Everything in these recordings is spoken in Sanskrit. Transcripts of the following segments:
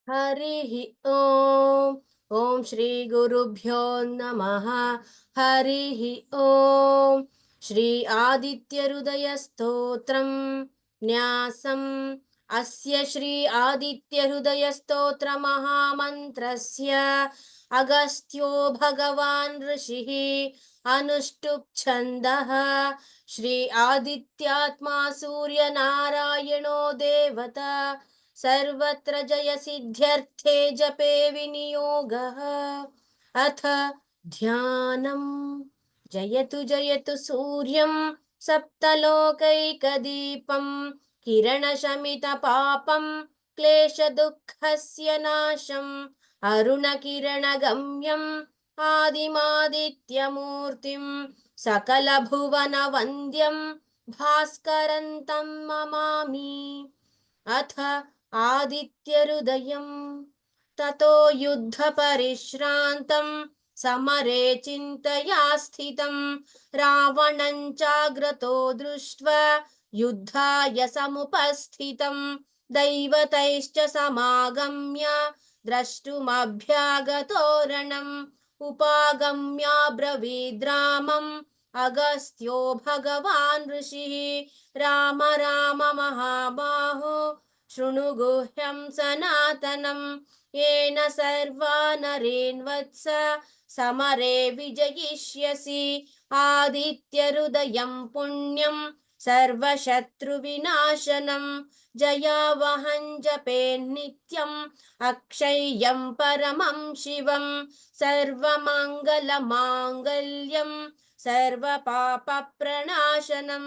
हरिः ॐ ॐ श्री गुरुभ्यो नमः। हरिः ॐ श्री आदित्य स्तोत्रम न्यासम् अस्य श्री आदित्य स्तोत्र महामन्त्रस्य अगस्त्यो भगवान् ऋषिः अनुष्टुप् छन्दः। श्री आदित्यात्मा सूर्यनारायणो देवता सर्वत्र जय सिद्ध्यर्थे जपे विनियोगः। अथ ध्यानम्। जयतु जयतु सूर्यं सप्तलोकैकदीपं किरणशमितपापं क्लेशदुःखस्य नाशम् अरुणकिरणगम्यम् आदिमादित्यमूर्तिं सकलभुवनवन्द्यं भास्करन्तं नमामि। अथ आदित्यहृदयम्। ततो युद्धपरिश्रान्तं समरे चिन्तया स्थितं रावणं चाग्रतो दृष्ट्वा युद्धाय समुपस्थितं दैवतैश्च समागम्य द्रष्टुमभ्यागतोरणम् उपागम्याब्रवीद्रामम् अगस्त्यो भगवान् ऋषिः राम राम महाबाहो शृणु गुह्यं सनातनं येन सर्वा नरेन्वत्स समरे विजयिष्यसि। आदित्यहृदयं पुण्यं सर्वशत्रुविनाशनं जयावहं जपेन्नित्यम् अक्षय्यं परमं शिवं सर्वमङ्गलमाङ्गल्यं सर्वपापप्रणाशनं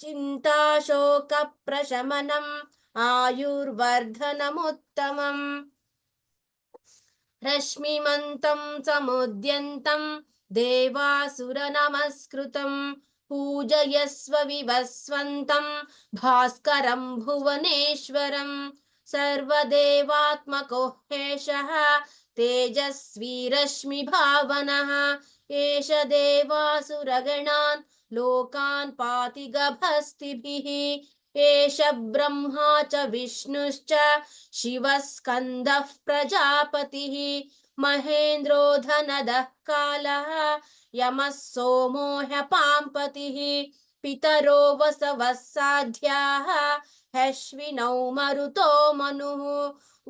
चिन्ताशोकप्रशमनम् आयुर्वर्धनमुत्तमम्। रश्मिमन्तं समुद्यन्तं देवासुरनमस्कृतं पूजयस्व विवस्वन्तं भास्करं भुवनेश्वरं सर्वदेवात्मको ह्येषः तेजस्वी रश्मिभावनः एष देवासुरगणान् लोकान् पाति गभस्तिभिः एष ब्रह्मा च विष्णुश्च शिवः स्कन्दः प्रजापतिः महेन्द्रो धनदः कालः यमः सोमो ह्यपाम्पतिः पितरो वसवः साध्याः ह्यश्विनौ मरुतो मनुः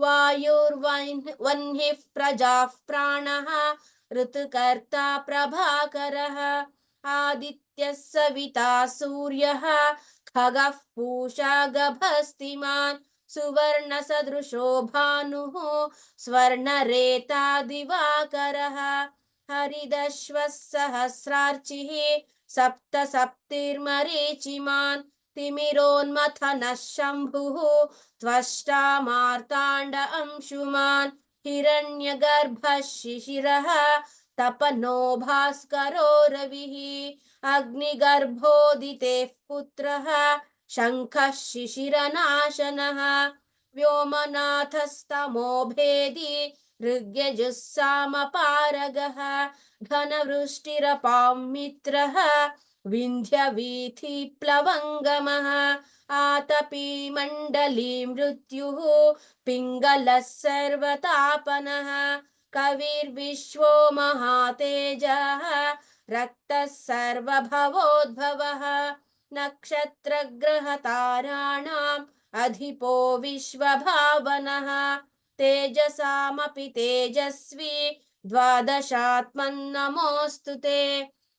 वायुर्वह्निः प्रजाः प्राणः ऋतुकर्ता प्रभाकरः आदित्यः सविता सूर्यः खगः पूषा गभस्तिमान् सुवर्णसदृशो भानुः स्वर्णरेता दिवाकरः हरिदश्वः सहस्रार्चिः सप्तसप्तिर्मरीचिमान् तिमिरोन्मथनः शम्भुः त्वष्टा मार्ताण्ड अंशुमान् हिरण्यगर्भः शिशिरः तपनो भास्करो रविः अग्निगर्भोदितेः पुत्रः शङ्खः शिशिरनाशनः व्योमनाथस्तमो भेदी ऋग्यजुस्सामपारगः घनवृष्टिरपां मित्रः विन्ध्यवीथिप्लवङ्गमः आतपी मण्डली मृत्युः पिङ्गलः सर्वतापनः कविर्विश्वो महातेजः रक्तः सर्वभवोद्भवः नक्षत्रग्रहताराणाम् अधिपो विश्वभावनः तेजसामपि तेजस्वी द्वादशात्मन्नमोऽस्तु ते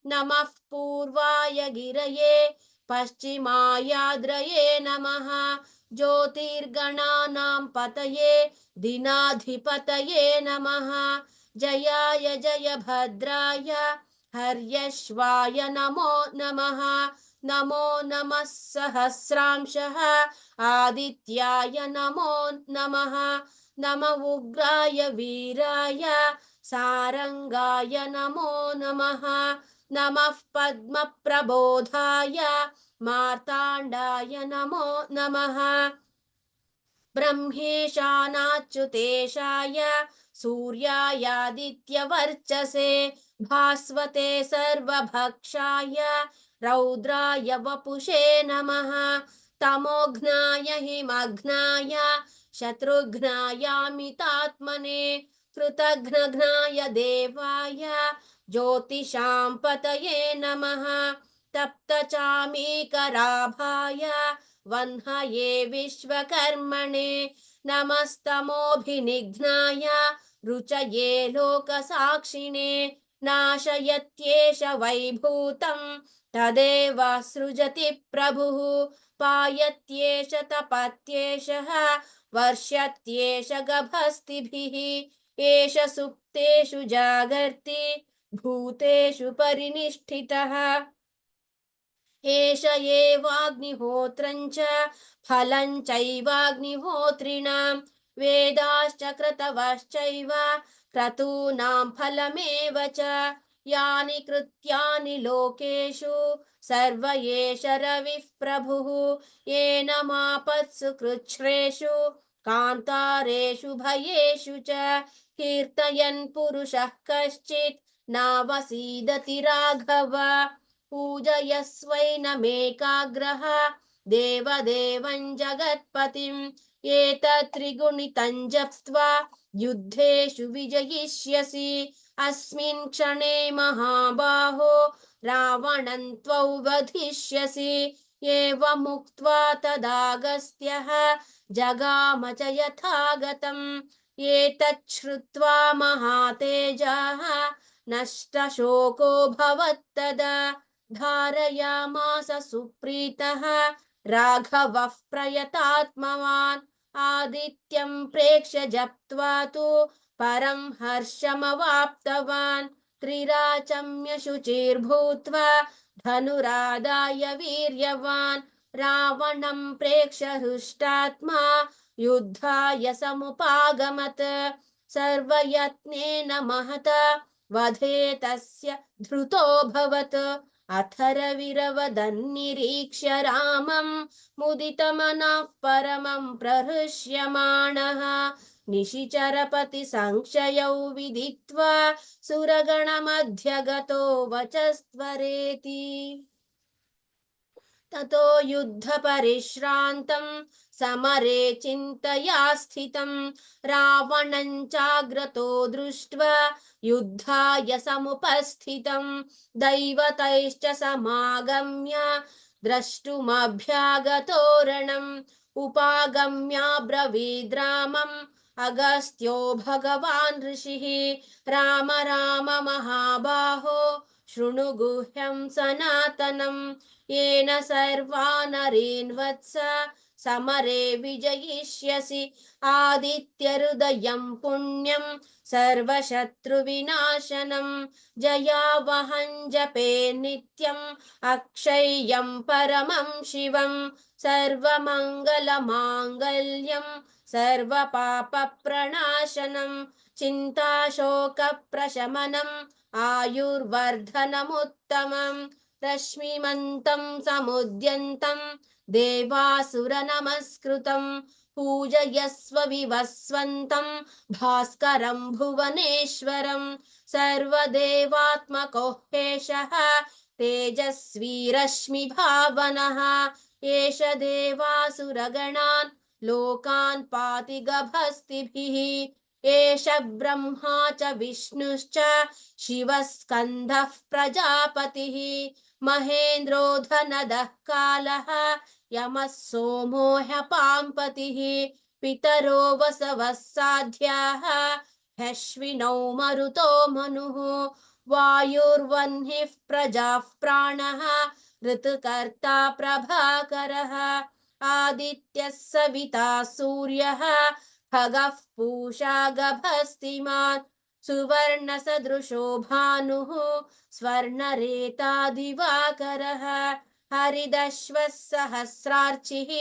नमः पूर्वाय गिरये पश्चिमायाद्रये नमः ज्योतिर्गणानां पतये दिनाधिपतये नमः जयाय जय भद्राय हर्यश्वाय नमो नमः नमो नमः सहस्रांशः आदित्याय नमो नमः नम उग्राय वीराय सारंगाय नमो नमः नमः पद्मप्रबोधाय मार्ताण्डाय नमो नमः ब्रह्मेशानाच्युतेशाय सूर्यायादित्यवर्चसे भास्वते सर्वभक्षाय रौद्राय वपुषे नमः तमोघ्नाय हिमघ्नाय शत्रुघ्नायामितात्मने कृतघ्नघ्नाय देवाय ज्योतिषां पतये नमः तप्तचामीकराभाय वह्नये विश्वकर्मणे नमस्तमोभिनिघ्नाय रुचये लोकसाक्षिणे नाशयत्येष वैभूतं तदेव सृजति प्रभुः पायत्येष तपत्येषः वर्षत्येष गभस्तिभिः एष सुप्तेषु जागर्ति भूतेषु परिनिष्ठितः एष एवाग्निहोत्रं च फलं चैवाग्निहोत्रिणां वेदाश्च क्रतवश्चैव क्रतूनां फलमेव च यानि कृत्यानि लोकेषु सर्व एष रविः प्रभुः येन मापत्सु कृच्छ्रेषु कान्तारेषु भयेषु च कीर्तयन् पुरुषः कश्चित् नावसीदति राघव पूजयस्वैनमेकाग्रः देवदेवं जगत्पतिं एतत्त्रिगुणितं जप्त्वा युद्धेषु विजयिष्यसि अस्मिन् क्षणे महाबाहो रावणं त्वौ वधिष्यसि एवमुक्त्वा तदागस्त्यः जगाम च यथागतम् एतच्छ्रुत्वा महातेजः नष्टशोको भवत्तदा धारयामास सुप्रीतः राघवः प्रयतात्मवान् आदित्यं प्रेक्ष्य जप्त्वा तु परं हर्षमवाप्तवान् त्रिराचम्य शुचिर्भूत्वा धनुरादाय वीर्यवान् रावणं प्रेक्ष्य हृष्टात्मा युद्धाय समुपागमत् सर्वयत्नेन महता वधे तस्य धृतोऽभवत् अथर्वविरवदन्निरीक्ष्य रामं मुदितमनः परमं प्रहृष्यमाणः निशिचरपतिसंशयौ विदित्वा सुरगणमध्यगतो वचस्त्वरेति ततो युद्धपरिश्रान्तं समरे चिन्तया स्थितं रावणं चाग्रतो दृष्ट्वा युद्धाय समुपस्थितं दैवतैश्च समागम्य द्रष्टुमभ्यागतोरणम् उपागम्याब्रवीद्रामम् अगस्त्यो भगवान् ऋषिः राम राम महाबाहो शृणु गुह्यं सनातनम् येन सर्वानरेन् वत्स समरे विजयिष्यसि आदित्यहृदयं पुण्यं सर्वशत्रुविनाशनं जयावहं जपे नित्यम् अक्षय्यं परमं शिवं सर्वमङ्गलमाङ्गल्यं सर्वपापप्रणाशनं चिन्ताशोकप्रशमनम् आयुर्वर्धनमुत्तमम् रश्मिमन्तं समुद्यन्तं देवासुरनमस्कृतं पूजयस्व विवस्वन्तं भास्करं भुवनेश्वरं सर्वदेवात्मको ह्येषः तेजस्वी रश्मिभावनः एष देवासुरगणान् लोकान् पाति गभस्तिभिः एष ब्रह्मा च विष्णुश्च शिवः स्कन्दः प्रजापतिः महेन्द्रो धनदः कालः यमः सोमो ह्यपाम्पतिः पितरो वसवः साध्याः ह्यश्विनौ मरुतो मनुः वायुर्वह्निः प्रजाः प्राणः ऋतुकर्ता प्रभाकरः आदित्यः सविता सूर्यः खगः पूषा गभस्तिमान् सुवर्णसदृशो भानुः स्वर्णरेता दिवाकरः हरिदश्वः सहस्रार्चिः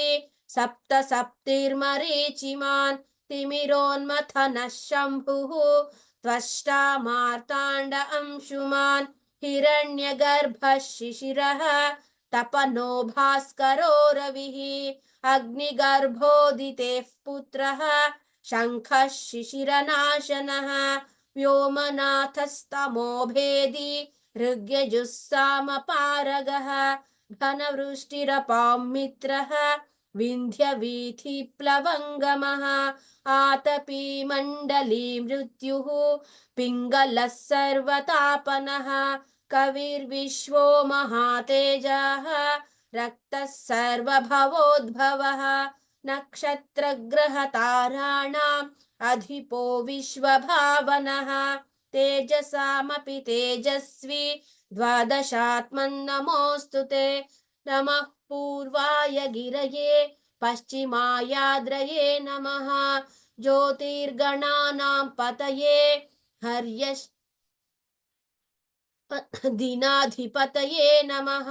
सप्त सप्तिर्मरीचिमान् तिमिरोन्मथनः शम्भुः त्वष्टा मार्ताण्ड अंशुमान् हिरण्यगर्भः शिशिरः तपनो भास्करो रविः अग्निगर्भोदितेः पुत्रः शङ्खः शिशिरनाशनः व्योमनाथस्तमो भेदी ऋग्यजुस्सामपारगः घनवृष्टिरपां मित्रः विन्ध्यवीथिप्लवङ्गमः आतपी मण्डली मृत्युः पिङ्गलः सर्वतापनः कविर्विश्वो महातेजः रक्तः सर्वभवोद्भवः नक्षत्रग्रहताराणाम् अधिपो विश्वभावनः तेजसामपि तेजस्वी द्वादशात्मन्नमोऽस्तु ते नमः पूर्वाय गिरये पश्चिमायाद्रये नमः ज्योतिर्गणानां पतये हर्यश् दिनाधिपतये नमः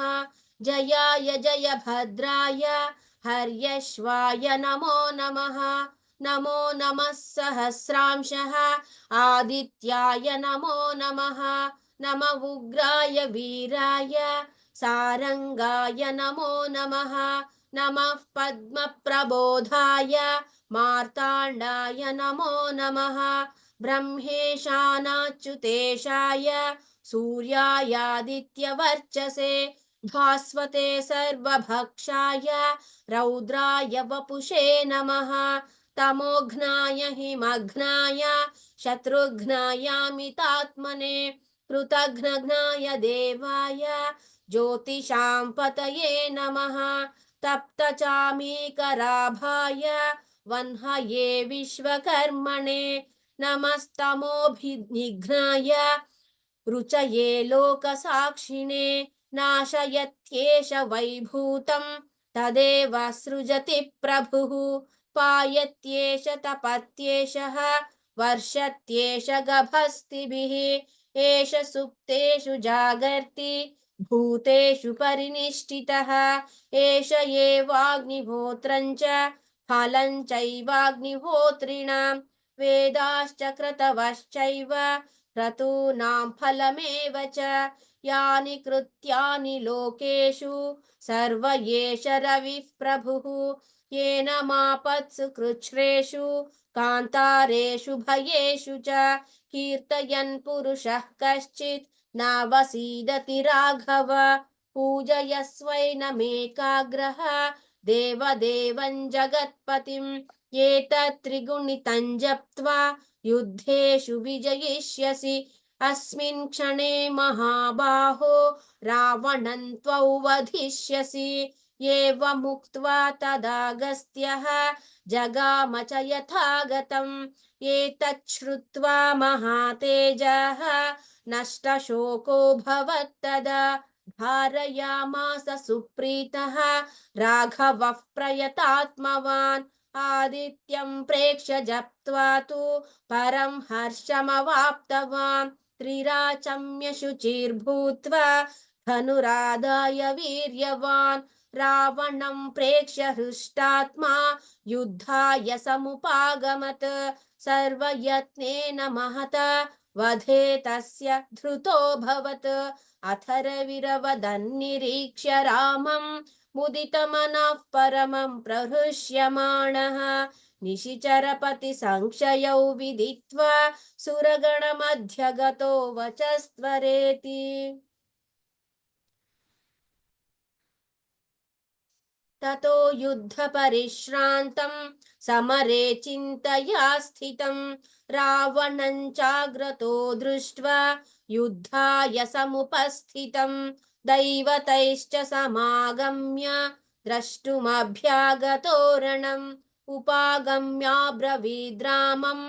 जयाय जयभद्राय हर्यश्वाय नमो नमः नमो नमः सहस्रांशः आदित्याय नमो नमः नम उग्राय वीराय सारंगाय नमो नमः नमः पद्मप्रबोधाय मार्ताण्डाय नमो नमः ब्रह्मेशानाच्युतेशाय सूर्यायादित्यवर्चसे भास्वते सर्वभक्षाय रौद्राय वपुषे नमः तमोघ्नाय हिमघ्नाय शत्रुघ्नायामितात्मने कृतघ्नघ्नाय देवाय ज्योतिषां पतये नमः तप्तचामीकराभाय वह्नये विश्वकर्मणे नमस्तमोभिनिघ्नाय रुचये लोकसाक्षिणे नाशयत्येष वैभूतं तदेव सृजति प्रभुः पायत्येष तपत्येषः वर्षत्येष गभस्तिभिः एष सुप्तेषु जागर्ति भूतेषु परिनिष्ठितः एष एवाग्निहोत्रं च फलं चैवाग्निहोत्रिणां वेदाश्च क्रतवश्चैव क्रतूनां फलमेव च यानि कृत्यानि लोकेषु सर्व एष रविः प्रभुः येन मापत्सु कृच्छ्रेषु कान्तारेषु भयेषु च कीर्तयन् पुरुषः कश्चित् नावसीदति राघव पूजयस्वैनमेकाग्रः देवदेवं जगत्पतिं एतत् त्रिगुणितं जप्त्वा युद्धेषु विजयिष्यसि अस्मिन् क्षणे महाबाहो रावणं त्वौ वधिष्यसि एवमुक्त्वा तदागस्त्यः जगाम च यथागतम् एतत् श्रुत्वा महातेजः नष्टशोको भवत्तदा धारयामास सुप्रीतः राघवः प्रयतात्मवान् आदित्यं प्रेक्ष्य जप्त्वा तु परं हर्षमवाप्तवान् त्रिराचम्य शुचिर्भूत्वा धनुरादाय वीर्यवान् रावणं प्रेक्ष्य हृष्टात्मा युद्धाय समुपागमत् सर्वयत्नेन महता वधे तस्य धृतोऽभवत् अथर्वविरवदन्निरीक्ष्य रामं मुदितमनः परमं प्रहृष्यमाणः निशिचरपति संशयौ विदित्वा सुरगणमध्यगतो वचस्त्वरेति ततो युद्धपरिश्रान्तं समरे चिन्तया स्थितं रावणं चाग्रतो दृष्ट्वा युद्धाय समुपस्थितं दैवतैश्च समागम्य द्रष्टुमभ्यागतोरणम् उपागम्याब्रवीद्रामम्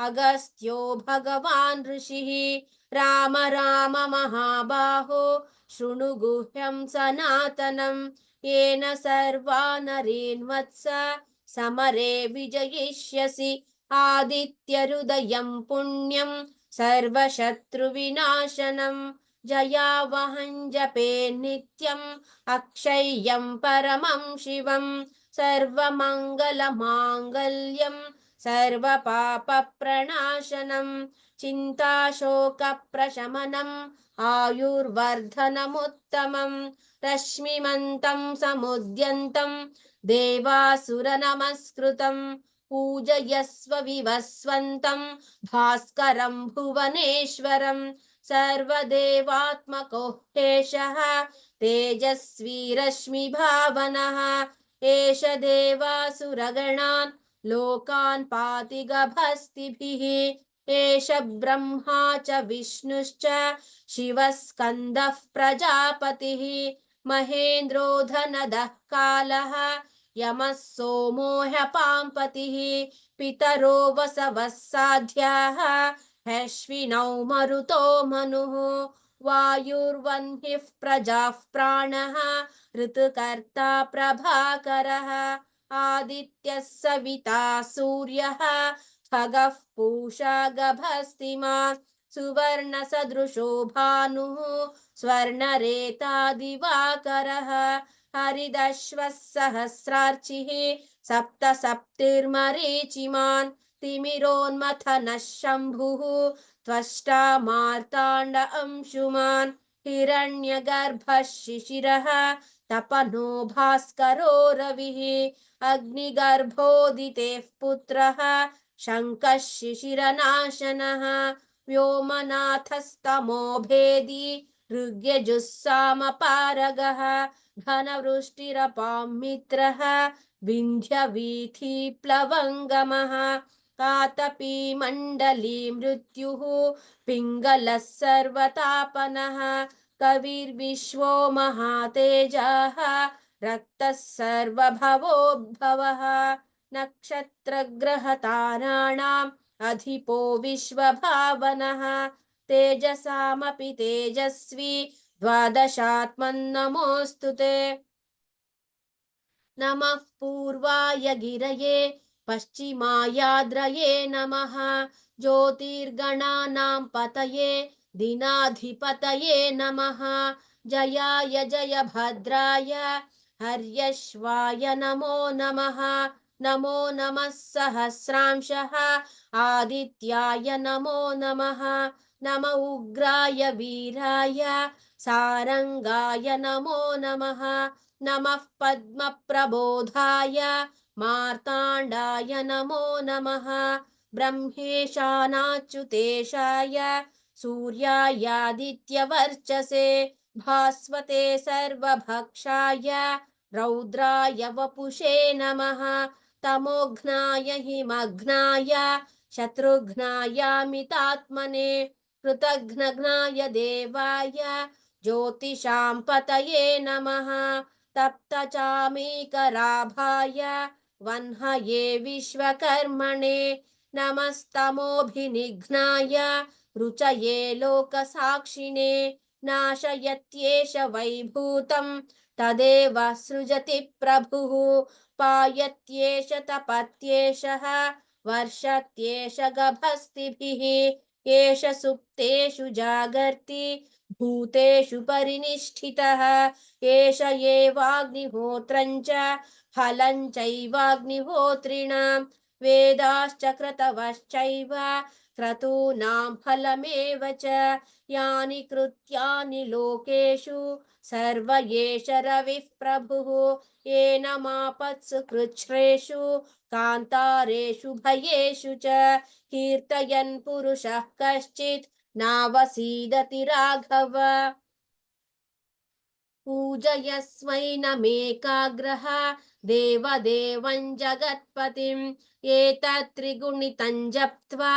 अगस्त्यो भगवान् ऋषिः राम राम महाबाहो शृणु गुह्यं सनातनम् येन सर्वानरेन् वत्स समरे विजयिष्यसि आदित्यहृदयं पुण्यं सर्वशत्रुविनाशनं जयावहं जपे नित्यम् अक्षय्यं परमं शिवं सर्वमङ्गलमाङ्गल्यं सर्वपापप्रणाशनं चिन्ताशोकप्रशमनम् आयुर्वर्धनमुत्तमम् रश्मिमन्तं समुद्यन्तं देवासुरनमस्कृतं पूजयस्व विवस्वन्तं भास्करं भुवनेश्वरं सर्वदेवात्मको ह्येषः तेजस्वी रश्मिभावनः एष देवासुरगणान् लोकान् पाति गभस्तिभिः एष ब्रह्मा च विष्णुश्च शिवः स्कन्दः प्रजापतिः महेन्द्रो धनदः कालः यमः सोमो ह्यपाम्पतिः पितरो वसवः साध्याः ह्यश्विनौ मरुतो मनुः वायुर्वह्निः प्रजाः प्राणः ऋतुकर्ता प्रभाकरः आदित्यः सविता सूर्यः खगः पूषा गभस्तिमान् सुवर्णसदृशो भानुः स्वर्णरेता दिवाकरः हरिदश्वः सहस्रार्चिः सप्तसप्तिर्मरीचिमान् तिमिरोन्मथनः शम्भुः त्वष्टा मार्ताण्ड अंशुमान् हिरण्यगर्भः शिशिरः तपनो भास्करो रविः अग्निगर्भोदितेः पुत्रः शङ्कः शिशिरनाशनः व्योमनाथस्तमो भेदी ऋग्यजुस्सामपारगः घनवृष्टिरपां मित्रः विन्ध्यवीथिप्लवङ्गमः कातपी मण्डली मृत्युः पिङ्गलः सर्वतापनः कविर्विश्वो महातेजाः रक्तः सर्वभवोद्भवः नक्षत्रग्रहताराणाम् अधिपो विश्वभावनः तेजसामपि तेजस्वी द्वादशात्मन्नमोऽस्तु ते नमः पूर्वाय गिरये पश्चिमायाद्रये नमः ज्योतिर्गणानां पतये दिनाधिपतये नमः जयाय जयभद्राय हर्यश्वाय नमो नमः नमो नमः सहस्रांशः आदित्याय नमो नमः नम उग्राय वीराय सारंगाय नमो नमः नमः पद्मप्रबोधाय मार्ताण्डाय नमो नमः ब्रह्मेशानाच्युतेशाय सूर्यायादित्यवर्चसे भास्वते सर्वभक्षाय रौद्राय वपुषे नमः तमोघ्नाय हिमघ्नाय शत्रुघ्नायामितात्मने कृतघ्नघ्नाय देवाय ज्योतिषां पतये नमः तप्तचामीकराभाय वह्नये विश्वकर्मणे नमस्तमोभिनिघ्नाय रुचये लोकसाक्षिणे नाशयत्येष वैभूतं तदेव सृजति प्रभुः पायत्येष तपत्येषः वर्षत्येष गभस्तिभिः एष सुप्तेषु जागर्ति भूतेषु परिनिष्ठितः एष एवाग्निहोत्रं च फलं चैवाग्निहोत्रिणां वेदाश्च क्रतवश्चैव क्रतूनां फलमेव च यानि कृत्यानि लोकेषु सर्व एष रविः प्रभुः येन मापत्सु कृच्छ्रेषु कान्तारेषु भयेषु च कीर्तयन् पुरुषः कश्चित् नावसीदति राघव पूजयस्वैनमेकाग्रः देवदेवं जगत्पतिम् एतत्त्रिगुणितं जप्त्वा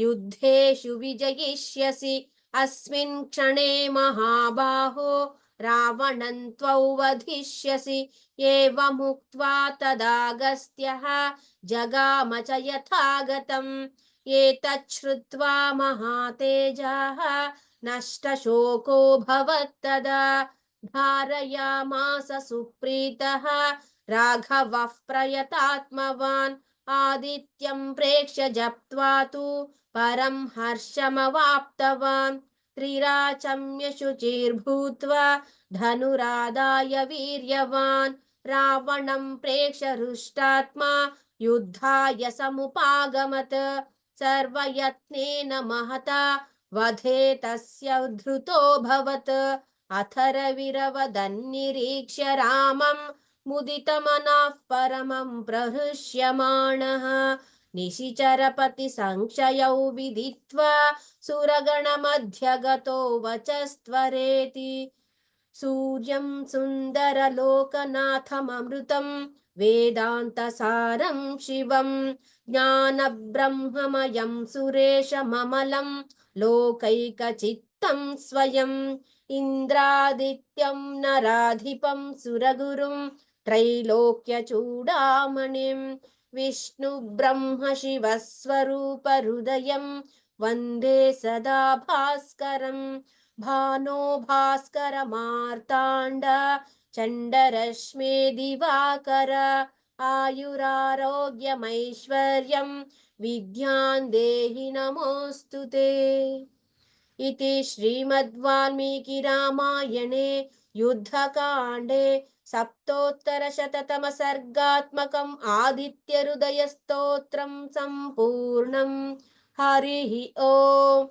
युद्धेषु विजयिष्यसि अस्मिन् क्षणे महाबाहो रावणं त्वौ वधिष्यसि एवमुक्त्वा तदागस्त्यः जगाम च यथागतम् एतच्छ्रुत्वा महातेजाः नष्टशोको भवत्तदा धारयामास सुप्रीतः राघवः प्रयतात्मवान् आदित्यं प्रेक्ष्य जप्त्वा तु परं हर्षमवाप्तवान् त्रिराचम्य शुचिर्भूत्वा धनुरादाय वीर्यवान् रावणं प्रेक्ष्य हृष्टात्मा युद्धाय समुपागमत् सर्वयत्नेन महता वधे तस्य धृतोऽभवत् अथर्वविरवदन्निरीक्ष्य रामं मुदितमनः परमं प्रहृष्यमाणः निशिचरपतिसंशयौ विदित्वा सुरगणमध्यगतो वचस्त्वरेति सूर्यं सुन्दरलोकनाथममृतं वेदान्तसारं शिवं ज्ञानब्रह्ममयं सुरेशममलं लोकैकचित्तं स्वयम् इन्द्रादित्यं नराधिपं सुरगुरुं त्रैलोक्यचूडामणिं विष्णुब्रह्मशिवस्वरूपहृदयं वन्दे सदा भास्करं भानो भास्करमार्ताण्ड चण्डरश्मे दिवाकर आयुरारोग्यमैश्वर्यं विद्यां देहि नमोऽस्तु ते इति श्रीमद्वाल्मीकिरामायणे युद्धकाण्डे सप्तोत्तरशततमसर्गात्मकम् आदित्यहृदयस्तोत्रं सम्पूर्णम् हरिः ओम्